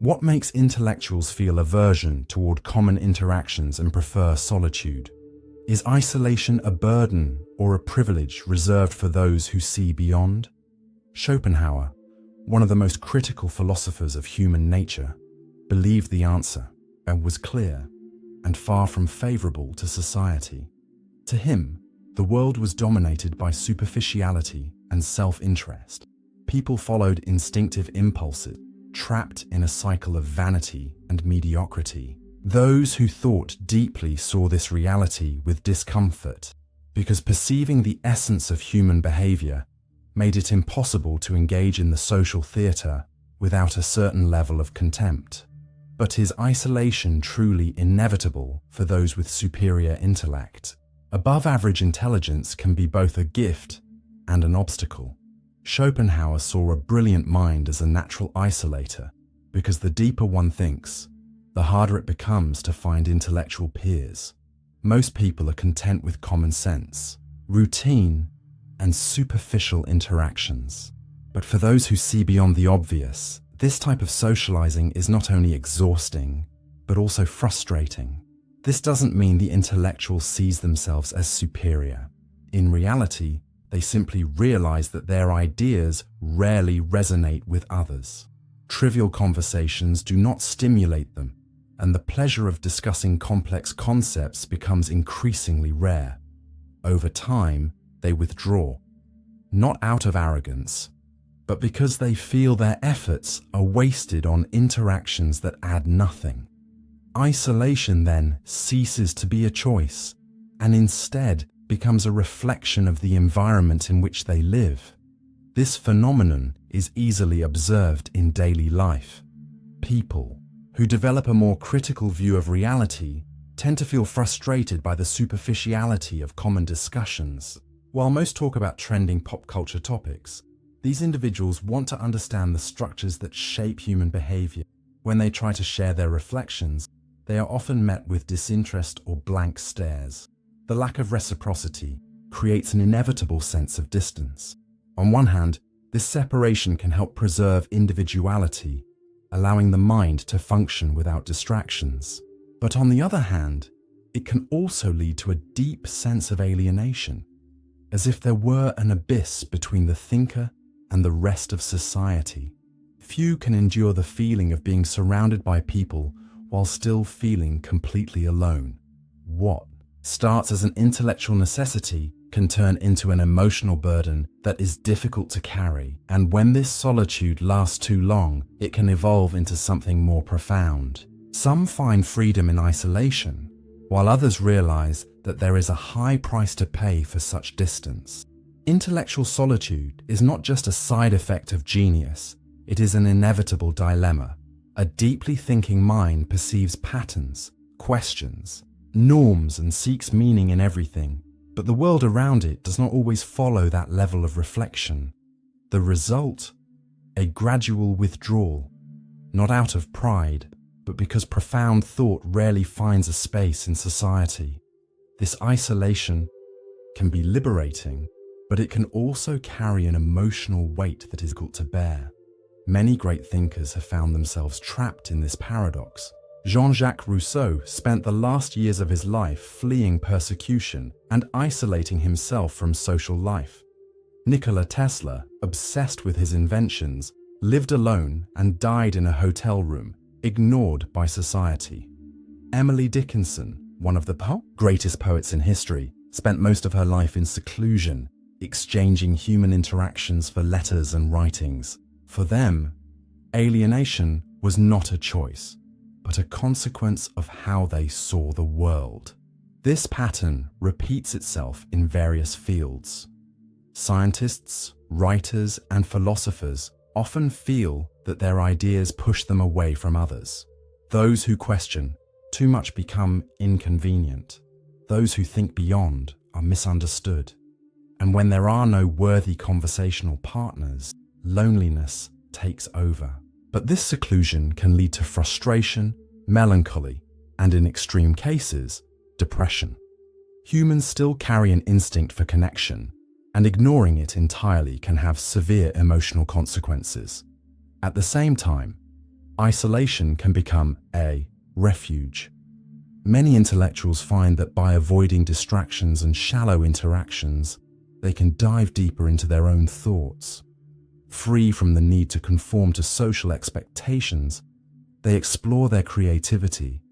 What makes intellectuals feel aversion toward common interactions and prefer solitude? Is isolation a burden or a privilege reserved for those who see beyond? Schopenhauer, one of the most critical philosophers of human nature, believed the answer and was clear and far from favorable to society. To him, the world was dominated by superficiality and self-interest. People followed instinctive impulses, trapped in a cycle of vanity and mediocrity. Those who thought deeply saw this reality with discomfort, because perceiving the essence of human behavior made it impossible to engage in the social theater without a certain level of contempt. But is isolation truly inevitable for those with superior intellect? Above-average intelligence can be both a gift and an obstacle. Schopenhauer saw a brilliant mind as a natural isolator, because the deeper one thinks, the harder it becomes to find intellectual peers. Most people are content with common sense, routine, and superficial interactions. But for those who see beyond the obvious, this type of socializing is not only exhausting, but also frustrating. This doesn't mean the intellectual sees themselves as superior. In reality, they simply realize that their ideas rarely resonate with others. Trivial conversations do not stimulate them, and the pleasure of discussing complex concepts becomes increasingly rare. Over time, they withdraw, not out of arrogance, but because they feel their efforts are wasted on interactions that add nothing. Isolation then ceases to be a choice, and instead becomes a reflection of the environment in which they live. This phenomenon is easily observed in daily life. People who develop a more critical view of reality tend to feel frustrated by the superficiality of common discussions. While most talk about trending pop culture topics, these individuals want to understand the structures that shape human behavior. When they try to share their reflections, they are often met with disinterest or blank stares. The lack of reciprocity creates an inevitable sense of distance. On one hand, this separation can help preserve individuality, allowing the mind to function without distractions. But on the other hand, it can also lead to a deep sense of alienation, as if there were an abyss between the thinker and the rest of society. Few can endure the feeling of being surrounded by people while still feeling completely alone. What starts as an intellectual necessity can turn into an emotional burden that is difficult to carry, and when this solitude lasts too long, it can evolve into something more profound. Some find freedom in isolation, while others realize that there is a high price to pay for such distance. Intellectual solitude is not just a side effect of genius, it is an inevitable dilemma. A deeply thinking mind perceives patterns, questions, norms, and seeks meaning in everything, but the world around it does not always follow that level of reflection. The result? A gradual withdrawal, not out of pride, but because profound thought rarely finds a space in society. This isolation can be liberating, but it can also carry an emotional weight that is difficult to bear. Many great thinkers have found themselves trapped in this paradox. Jean-Jacques Rousseau spent the last years of his life fleeing persecution and isolating himself from social life. Nikola Tesla, obsessed with his inventions, lived alone and died in a hotel room, ignored by society. Emily Dickinson, one of the greatest poets in history, spent most of her life in seclusion, exchanging human interactions for letters and writings. For them, alienation was not a choice, but a consequence of how they saw the world. This pattern repeats itself in various fields. Scientists, writers, and philosophers often feel that their ideas push them away from others. Those who question too much become inconvenient. Those who think beyond are misunderstood. And when there are no worthy conversational partners, loneliness takes over. But this seclusion can lead to frustration, melancholy, and in extreme cases, depression. Humans still carry an instinct for connection, and ignoring it entirely can have severe emotional consequences. At the same time, Isolation can become a refuge. Many intellectuals find that by avoiding distractions and shallow interactions, they can dive deeper into their own thoughts. Free from the need to conform to social expectations, they explore their creativity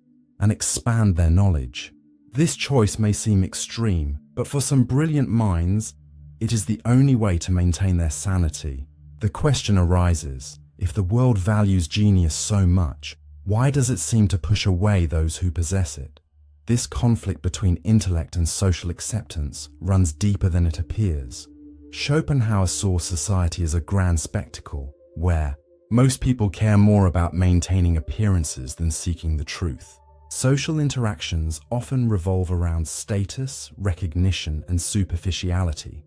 and expand their knowledge. This choice may seem extreme, but for some brilliant minds, it is the only way to maintain their sanity. The question arises, if the world values genius so much, why does it seem to push away those who possess it? This conflict between intellect and social acceptance runs deeper than it appears. Schopenhauer saw society as a grand spectacle, where most people care more about maintaining appearances than seeking the truth. Social interactions often revolve around status, recognition, and superficiality.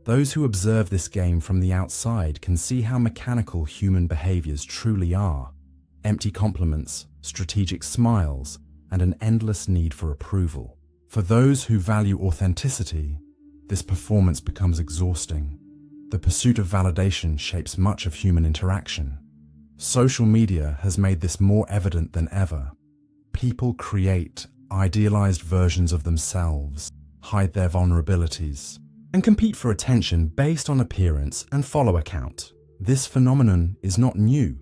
Those who observe this game from the outside can see how mechanical human behaviors truly are. Empty compliments, strategic smiles, and an endless need for approval. For those who value authenticity, this performance becomes exhausting. The pursuit of validation shapes much of human interaction. Social media has made this more evident than ever. People create idealized versions of themselves, hide their vulnerabilities, and compete for attention based on appearance and follower count. This phenomenon is not new,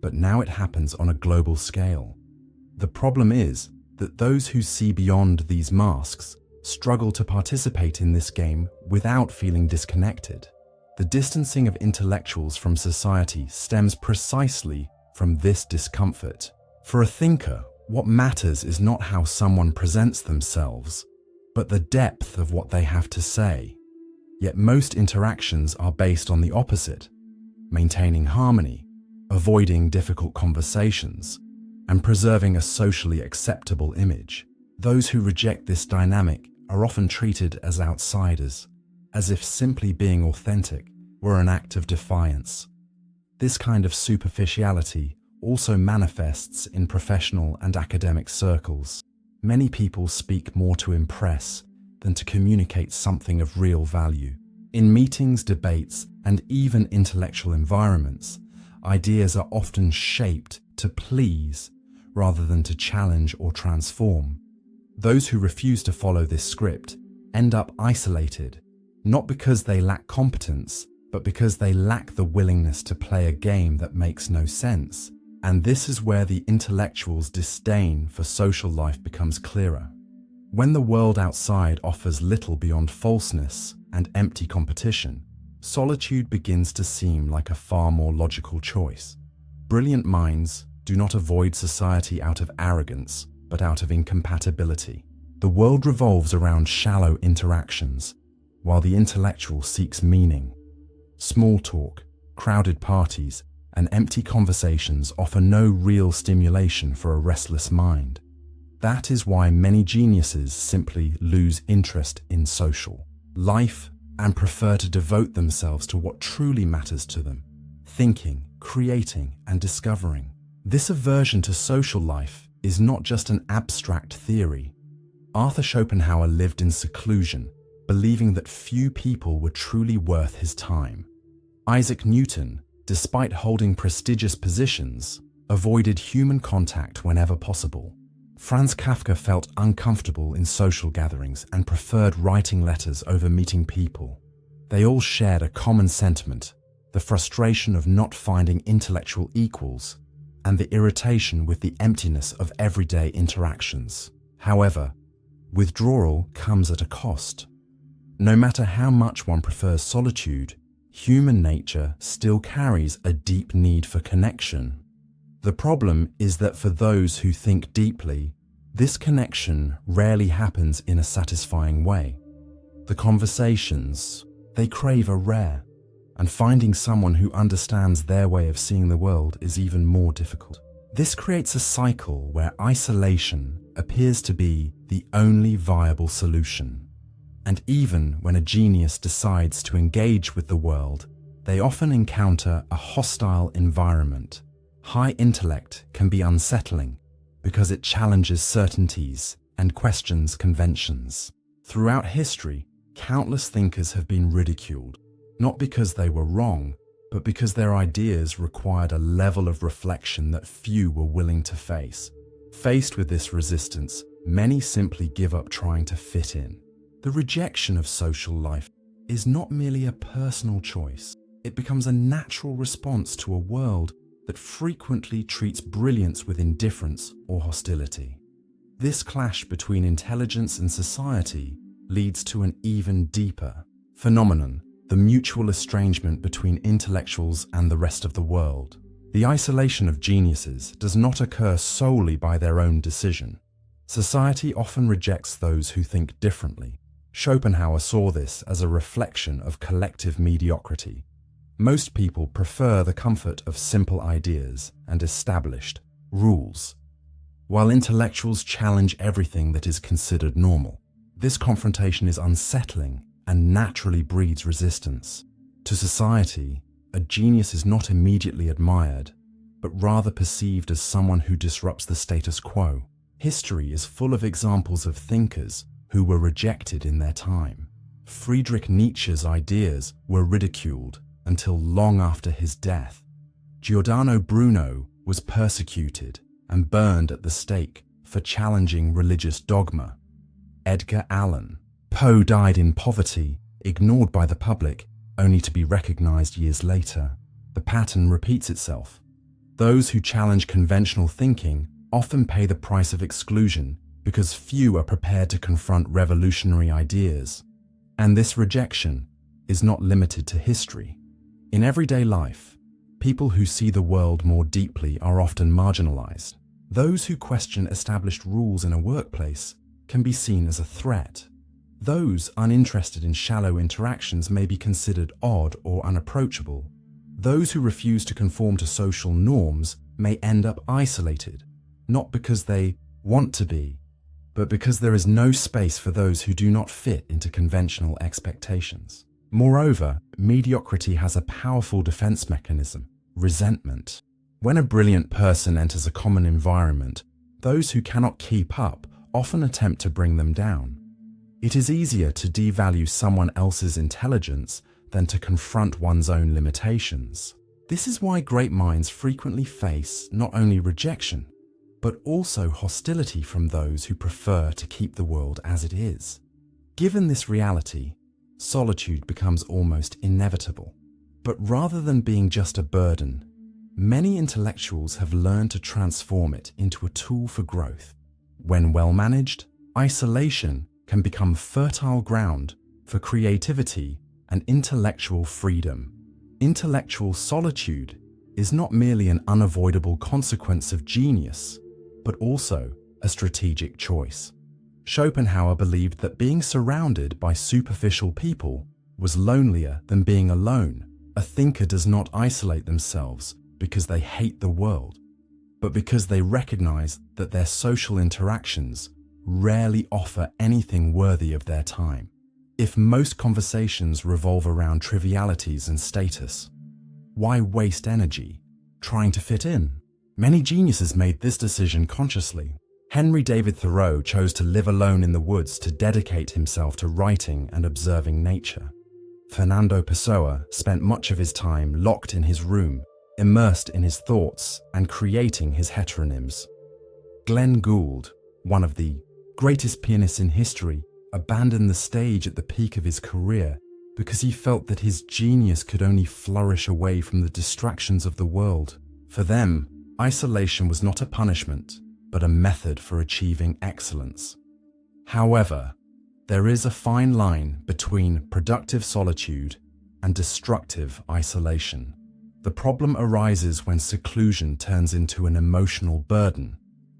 but now it happens on a global scale. The problem is that those who see beyond these masks struggle to participate in this game without feeling disconnected. The distancing of intellectuals from society stems precisely from this discomfort. For a thinker, what matters is not how someone presents themselves, but the depth of what they have to say. Yet most interactions are based on the opposite: maintaining harmony, avoiding difficult conversations, and preserving a socially acceptable image. Those who reject this dynamic are often treated as outsiders, as if simply being authentic were an act of defiance. This kind of superficiality also manifests in professional and academic circles. Many people speak more to impress than to communicate something of real value. In meetings, debates, and even intellectual environments, ideas are often shaped to please rather than to challenge or transform. Those who refuse to follow this script end up isolated, not because they lack competence, but because they lack the willingness to play a game that makes no sense. And this is where the intellectual's disdain for social life becomes clearer. When the world outside offers little beyond falseness and empty competition, solitude begins to seem like a far more logical choice. Brilliant minds do not avoid society out of arrogance, but out of incompatibility. The world revolves around shallow interactions, while the intellectual seeks meaning. Small talk, crowded parties, and empty conversations offer no real stimulation for a restless mind. That is why many geniuses simply lose interest in social life and prefer to devote themselves to what truly matters to them: thinking, creating, and discovering. This aversion to social life is not just an abstract theory. Arthur Schopenhauer lived in seclusion, believing that few people were truly worth his time. Isaac Newton, despite holding prestigious positions, avoided human contact whenever possible. Franz Kafka felt uncomfortable in social gatherings and preferred writing letters over meeting people. They all shared a common sentiment: the frustration of not finding intellectual equals and the irritation with the emptiness of everyday interactions. However, withdrawal comes at a cost. No matter how much one prefers solitude, human nature still carries a deep need for connection. The problem is that for those who think deeply, this connection rarely happens in a satisfying way. The conversations they crave are rare, and finding someone who understands their way of seeing the world is even more difficult. This creates a cycle where isolation appears to be the only viable solution. And even when a genius decides to engage with the world, they often encounter a hostile environment. High intellect can be unsettling because it challenges certainties and questions conventions. Throughout history, countless thinkers have been ridiculed, not because they were wrong, but because their ideas required a level of reflection that few were willing to face. Faced with this resistance, many simply give up trying to fit in. The rejection of social life is not merely a personal choice. It becomes a natural response to a world that frequently treats brilliance with indifference or hostility. This clash between intelligence and society leads to an even deeper phenomenon: the mutual estrangement between intellectuals and the rest of the world. The isolation of geniuses does not occur solely by their own decision. Society often rejects those who think differently. Schopenhauer saw this as a reflection of collective mediocrity. Most people prefer the comfort of simple ideas and established rules, while intellectuals challenge everything that is considered normal. This confrontation is unsettling and naturally breeds resistance. To society, a genius is not immediately admired, but rather perceived as someone who disrupts the status quo. History is full of examples of thinkers who were rejected in their time. Friedrich Nietzsche's ideas were ridiculed until long after his death. Giordano Bruno was persecuted and burned at the stake for challenging religious dogma. Edgar Allan Poe died in poverty, ignored by the public, only to be recognized years later. The pattern repeats itself. Those who challenge conventional thinking often pay the price of exclusion because few are prepared to confront revolutionary ideas. And this rejection is not limited to history. In everyday life, people who see the world more deeply are often marginalized. Those who question established rules in a workplace can be seen as a threat. Those uninterested in shallow interactions may be considered odd or unapproachable. Those who refuse to conform to social norms may end up isolated, not because they want to be, but because there is no space for those who do not fit into conventional expectations. Moreover, mediocrity has a powerful defense mechanism: resentment. When a brilliant person enters a common environment, those who cannot keep up often attempt to bring them down. It is easier to devalue someone else's intelligence than to confront one's own limitations. This is why great minds frequently face not only rejection, but also hostility from those who prefer to keep the world as it is. Given this reality, solitude becomes almost inevitable. But rather than being just a burden, many intellectuals have learned to transform it into a tool for growth. When well managed, isolation can become fertile ground for creativity and intellectual freedom. Intellectual solitude is not merely an unavoidable consequence of genius, but also a strategic choice. Schopenhauer believed that being surrounded by superficial people was lonelier than being alone. A thinker does not isolate themselves because they hate the world, but because they recognize that their social interactions rarely offer anything worthy of their time. If most conversations revolve around trivialities and status, why waste energy trying to fit in? Many geniuses made this decision consciously. Henry David Thoreau chose to live alone in the woods to dedicate himself to writing and observing nature. Fernando Pessoa spent much of his time locked in his room, immersed in his thoughts and creating his heteronyms. Glenn Gould, one of the greatest pianists in history, abandoned the stage at the peak of his career because he felt that his genius could only flourish away from the distractions of the world. For them, isolation was not a punishment, but a method for achieving excellence. However, there is a fine line between productive solitude and destructive isolation. The problem arises when seclusion turns into an emotional burden.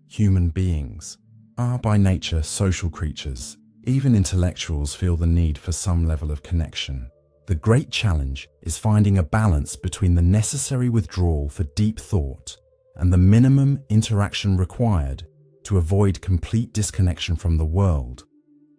Human beings are by nature social creatures. Even intellectuals feel the need for some level of connection. The great challenge is finding a balance between the necessary withdrawal for deep thought and the minimum interaction required to avoid complete disconnection from the world.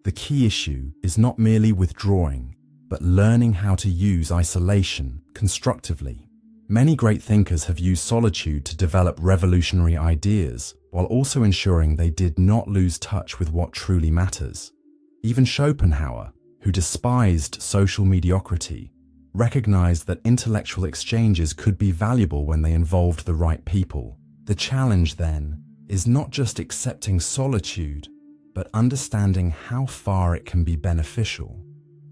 The key issue is not merely withdrawing, but learning how to use isolation constructively. Many great thinkers have used solitude to develop revolutionary ideas, while also ensuring they did not lose touch with what truly matters. Even Schopenhauer, who despised social mediocrity, recognized that intellectual exchanges could be valuable when they involved the right people. The challenge, then, is not just accepting solitude, but understanding how far it can be beneficial.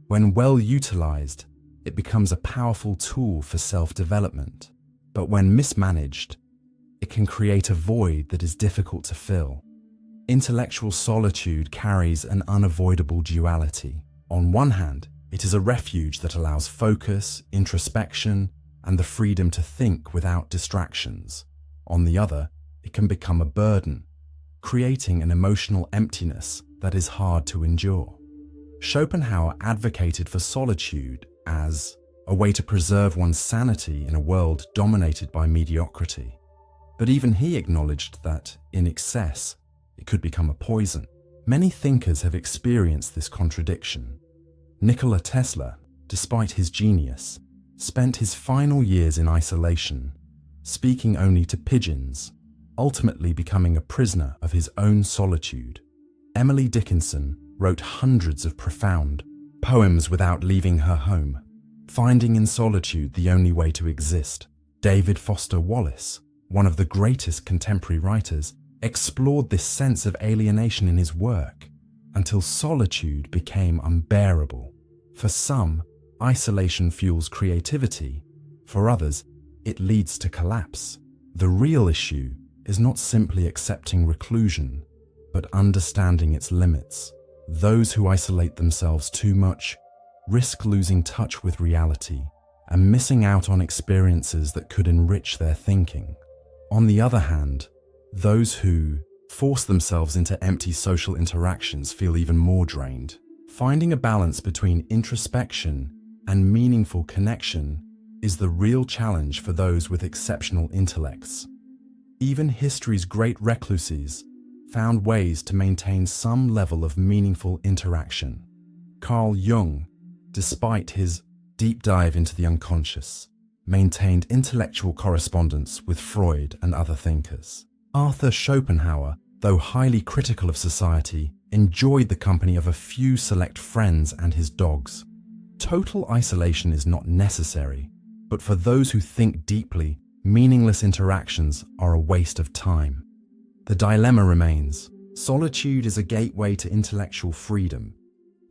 When well utilized, it becomes a powerful tool for self-development. But when mismanaged, it can create a void that is difficult to fill. Intellectual solitude carries an unavoidable duality. On one hand, it is a refuge that allows focus, introspection, and the freedom to think without distractions. On the other, it can become a burden, creating an emotional emptiness that is hard to endure. Schopenhauer advocated for solitude as a way to preserve one's sanity in a world dominated by mediocrity. But even he acknowledged that, in excess, it could become a poison. Many thinkers have experienced this contradiction. Nikola Tesla, despite his genius, spent his final years in isolation, speaking only to pigeons, ultimately becoming a prisoner of his own solitude. Emily Dickinson wrote hundreds of profound poems without leaving her home, finding in solitude the only way to exist. David Foster Wallace, one of the greatest contemporary writers, explored this sense of alienation in his work until solitude became unbearable. For some, isolation fuels creativity. For others, it leads to collapse. The real issue is not simply accepting reclusion, but understanding its limits. Those who isolate themselves too much risk losing touch with reality and missing out on experiences that could enrich their thinking. On the other hand, those who force themselves into empty social interactions feel even more drained. Finding a balance between introspection and meaningful connection is the real challenge for those with exceptional intellects. Even history's great recluses found ways to maintain some level of meaningful interaction. Carl Jung, despite his deep dive into the unconscious, maintained intellectual correspondence with Freud and other thinkers. Arthur Schopenhauer, though highly critical of society, enjoyed the company of a few select friends and his dogs. Total isolation is not necessary, but for those who think deeply, meaningless interactions are a waste of time. The dilemma remains. Solitude is a gateway to intellectual freedom,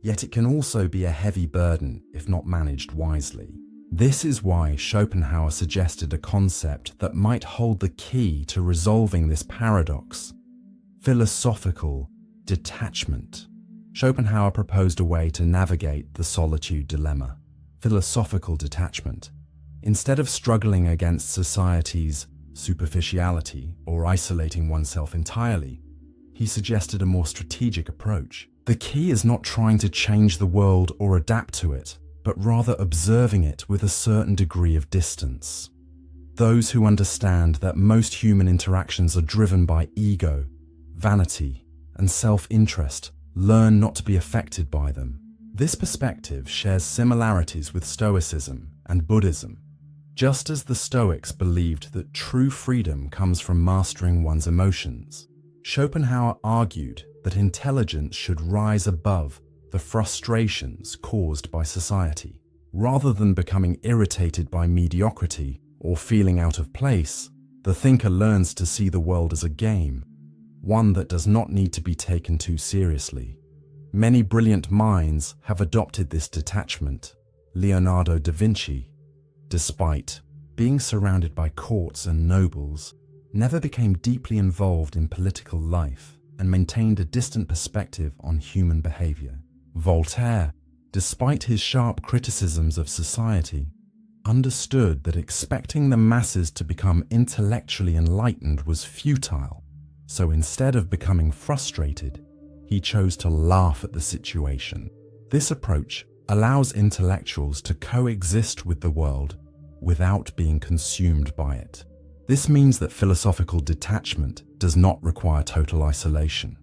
yet it can also be a heavy burden if not managed wisely. This is why Schopenhauer suggested a concept that might hold the key to resolving this paradox: philosophical detachment. Schopenhauer proposed a way to navigate the solitude dilemma: philosophical detachment. Instead of struggling against society's superficiality or isolating oneself entirely, he suggested a more strategic approach. The key is not trying to change the world or adapt to it, but rather observing it with a certain degree of distance. Those who understand that most human interactions are driven by ego, vanity, and self-interest learn not to be affected by them. This perspective shares similarities with Stoicism and Buddhism. Just as the Stoics believed that true freedom comes from mastering one's emotions, Schopenhauer argued that intelligence should rise above the frustrations caused by society. Rather than becoming irritated by mediocrity or feeling out of place, the thinker learns to see the world as a game, one that does not need to be taken too seriously. Many brilliant minds have adopted this detachment. Leonardo da Vinci, despite being surrounded by courts and nobles, never became deeply involved in political life and maintained a distant perspective on human behavior. Voltaire, despite his sharp criticisms of society, understood that expecting the masses to become intellectually enlightened was futile. So instead of becoming frustrated, he chose to laugh at the situation. This approach allows intellectuals to coexist with the world without being consumed by it. This means that philosophical detachment does not require total isolation.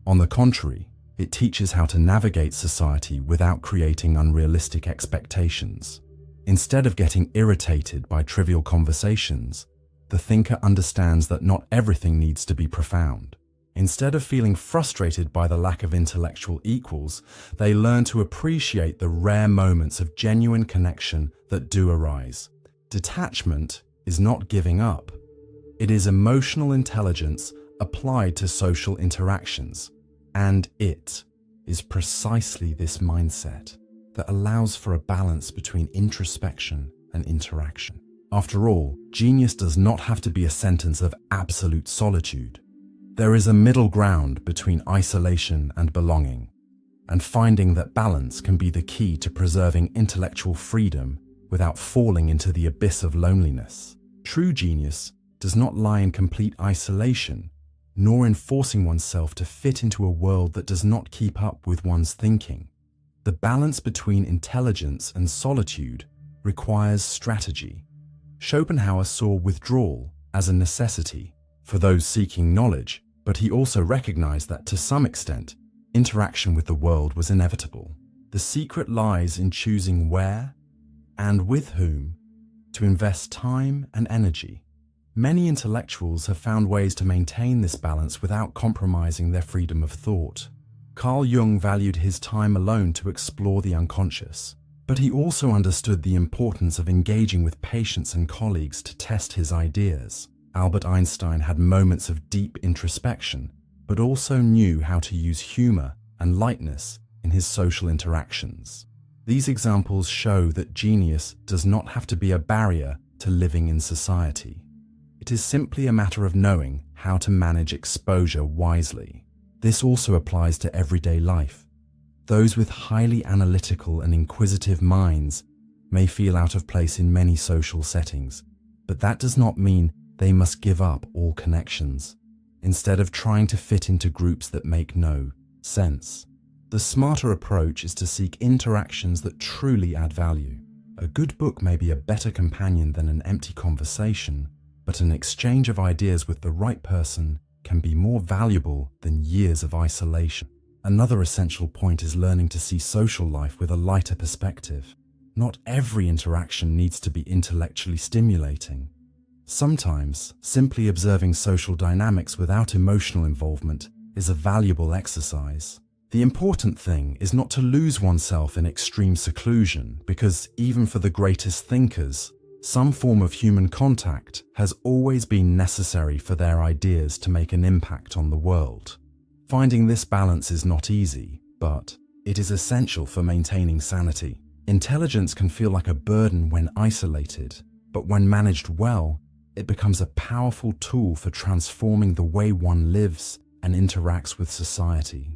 On the contrary, it teaches how to navigate society without creating unrealistic expectations. Instead of getting irritated by trivial conversations, the thinker understands that not everything needs to be profound. Instead of feeling frustrated by the lack of intellectual equals, they learn to appreciate the rare moments of genuine connection that do arise. Detachment is not giving up. It is emotional intelligence applied to social interactions. And it is precisely this mindset that allows for a balance between introspection and interaction. After all, genius does not have to be a sentence of absolute solitude. There is a middle ground between isolation and belonging, and finding that balance can be the key to preserving intellectual freedom without falling into the abyss of loneliness. True genius does not lie in complete isolation, nor in forcing oneself to fit into a world that does not keep up with one's thinking. The balance between intelligence and solitude requires strategy. Schopenhauer saw withdrawal as a necessity for those seeking knowledge, but he also recognized that to some extent, interaction with the world was inevitable. The secret lies in choosing where and with whom to invest time and energy. Many intellectuals have found ways to maintain this balance without compromising their freedom of thought. Carl Jung valued his time alone to explore the unconscious, but he also understood the importance of engaging with patients and colleagues to test his ideas. Albert Einstein had moments of deep introspection, but also knew how to use humor and lightness in his social interactions. These examples show that genius does not have to be a barrier to living in society. It is simply a matter of knowing how to manage exposure wisely. This also applies to everyday life. Those with highly analytical and inquisitive minds may feel out of place in many social settings, but that does not mean they must give up all connections, instead of trying to fit into groups that make no sense. The smarter approach is to seek interactions that truly add value. A good book may be a better companion than an empty conversation, but an exchange of ideas with the right person can be more valuable than years of isolation. Another essential point is learning to see social life with a lighter perspective. Not every interaction needs to be intellectually stimulating. Sometimes, simply observing social dynamics without emotional involvement is a valuable exercise. The important thing is not to lose oneself in extreme seclusion, because even for the greatest thinkers, some form of human contact has always been necessary for their ideas to make an impact on the world. Finding this balance is not easy, but it is essential for maintaining sanity. Intelligence can feel like a burden when isolated, but when managed well, it becomes a powerful tool for transforming the way one lives and interacts with society.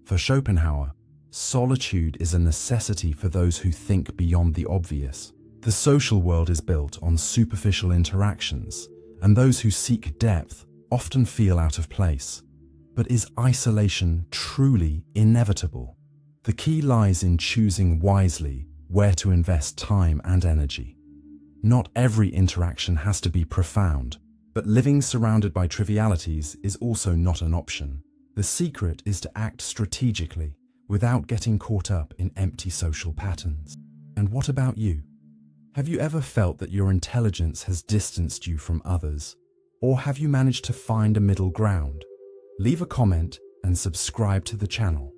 For Schopenhauer, solitude is a necessity for those who think beyond the obvious. The social world is built on superficial interactions, and those who seek depth often feel out of place. But is isolation truly inevitable? The key lies in choosing wisely where to invest time and energy. Not every interaction has to be profound, but living surrounded by trivialities is also not an option. The secret is to act strategically without getting caught up in empty social patterns. And what about you? Have you ever felt that your intelligence has distanced you from others? Or have you managed to find a middle ground? Leave a comment and subscribe to the channel.